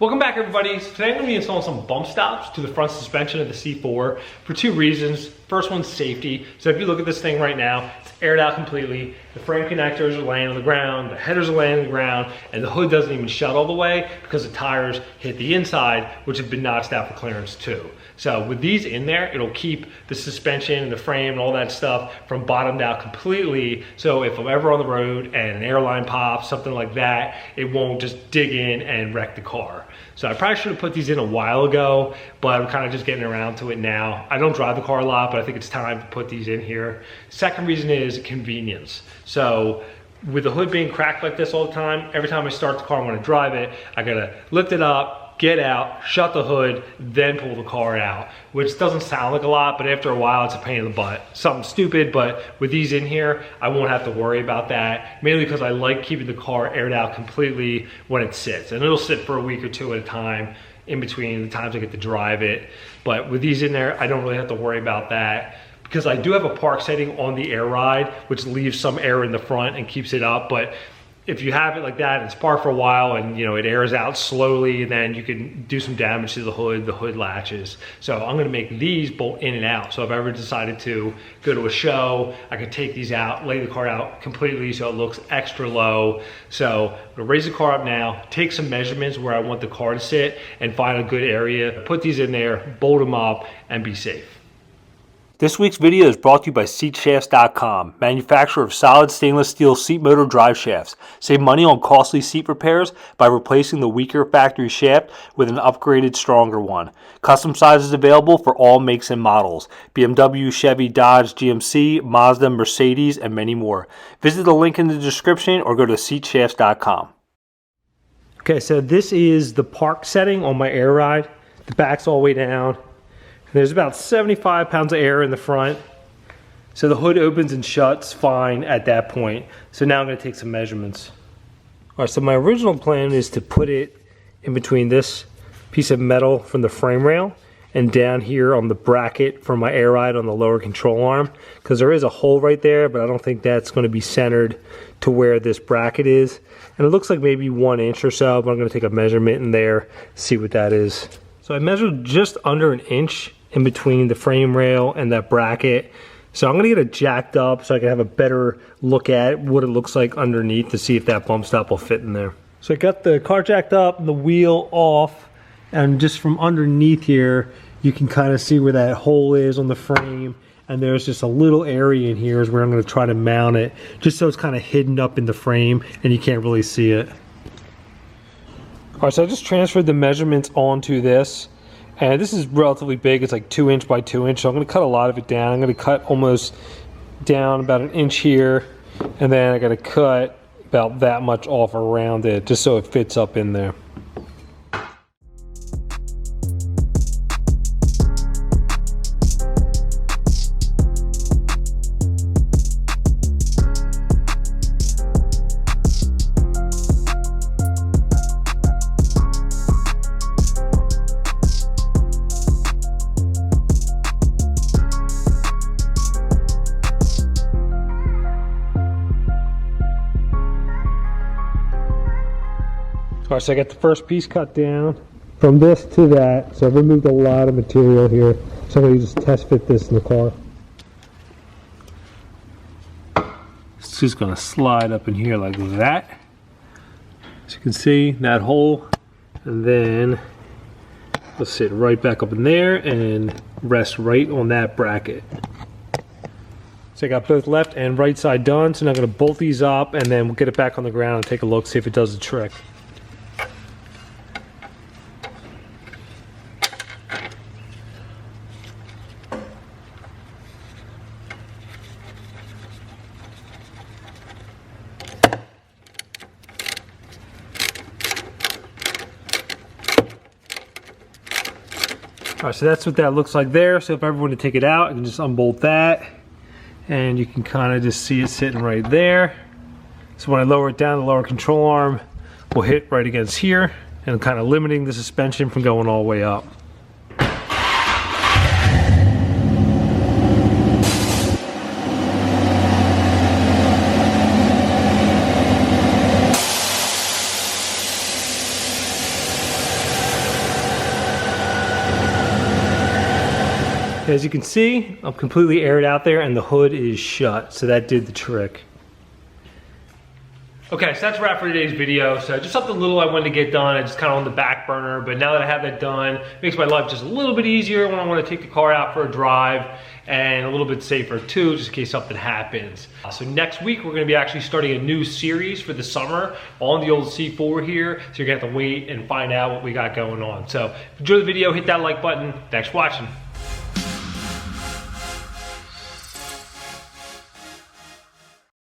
Welcome back, everybody. So today I'm going to be installing some bump stops to the front suspension of the C4 for two reasons. First one's safety. So if you look at this thing right now, it's aired out completely. The frame connectors are laying on the ground, the headers are laying on the ground, and the hood doesn't even shut all the way because the tires hit the inside, which have been notched out for clearance too. So with these in there, it'll keep the suspension and the frame and all that stuff from bottomed out completely. So if I'm ever on the road and an airline pops, something like that, it won't just dig in and wreck the car. So I probably should have put these in a while ago, but I'm kind of just getting around to it now. I don't drive the car a lot, but I think it's time to put these in here. Second reason is convenience. So with the hood being cracked like this all the time, every time I start the car and want to drive it, I gotta lift it up, get out, shut the hood, then pull the car out, which doesn't sound like a lot, but after a while it's a pain in the butt. Something stupid, but with these in here, I won't have to worry about that, mainly because I like keeping the car aired out completely when it sits, and it'll sit for a week or two at a time in between the times I get to drive it. But with these in there, I don't really have to worry about that, because I do have a park setting on the air ride, which leaves some air in the front and keeps it up. But if you have it like that, it's parked for a while and it airs out slowly, and then you can do some damage to the hood latches. So I'm gonna make these bolt in and out. So if I ever decided to go to a show, I could take these out, lay the car out completely so it looks extra low. So I'm gonna raise the car up now, take some measurements where I want the car to sit and find a good area, put these in there, bolt them up, and be safe. This week's video is brought to you by SeatShafts.com, manufacturer of solid stainless steel seat motor drive shafts. Save money on costly seat repairs by replacing the weaker factory shaft with an upgraded, stronger one. Custom sizes available for all makes and models: BMW, Chevy, Dodge, GMC, Mazda, Mercedes, and many more. Visit the link in the description or go to SeatShafts.com. Okay, so this is the park setting on my air ride. The back's all the way down. There's about 75 pounds of air in the front. So the hood opens and shuts fine at that point. So now I'm gonna take some measurements. All right, so my original plan is to put it in between this piece of metal from the frame rail and down here on the bracket for my air ride on the lower control arm, because there is a hole right there, but I don't think that's gonna be centered to where this bracket is. And it looks like maybe 1 inch or so, but I'm gonna take a measurement in there, see what that is. So I measured just under 1 inch in between the frame rail and that bracket. So I'm gonna get it jacked up so I can have a better look at what it looks like underneath to see if that bump stop will fit in there. So I got the car jacked up and the wheel off, and just from underneath here, you can kind of see where that hole is on the frame, and there's just a little area in here is where I'm gonna try to mount it, just so it's kind of hidden up in the frame and you can't really see it. All right, so I just transferred the measurements onto this. And this is relatively big, it's like 2 inch by 2 inch, so I'm gonna cut a lot of it down. I'm gonna cut almost down about 1 inch here, and then I gotta cut about that much off around it, just so it fits up in there. All right, so I got the first piece cut down from this to that. So I've removed a lot of material here. So I'm going to just test fit this in the car. It's just going to slide up in here like that. As you can see, that hole. And then it'll sit right back up in there and rest right on that bracket. So I got both left and right side done. So now I'm going to bolt these up, and then we'll get it back on the ground and take a look, see if it does the trick. All right, so that's what that looks like there. So if I ever want to take it out, I can just unbolt that, and you can kind of just see it sitting right there. So when I lower it down, the lower control arm will hit right against here, and kind of limiting the suspension from going all the way up. As you can see, I'm completely aired out there and the hood is shut, so that did the trick. Okay, so that's a wrap for today's video. So just something little I wanted to get done. I just kind of on the back burner, but now that I have that done, it makes my life just a little bit easier when I want to take the car out for a drive, and a little bit safer too, just in case something happens. So next week, we're gonna be actually starting a new series for the summer on the old C4 here. So you're gonna have to wait and find out what we got going on. So enjoy the video, hit that like button. Thanks for watching.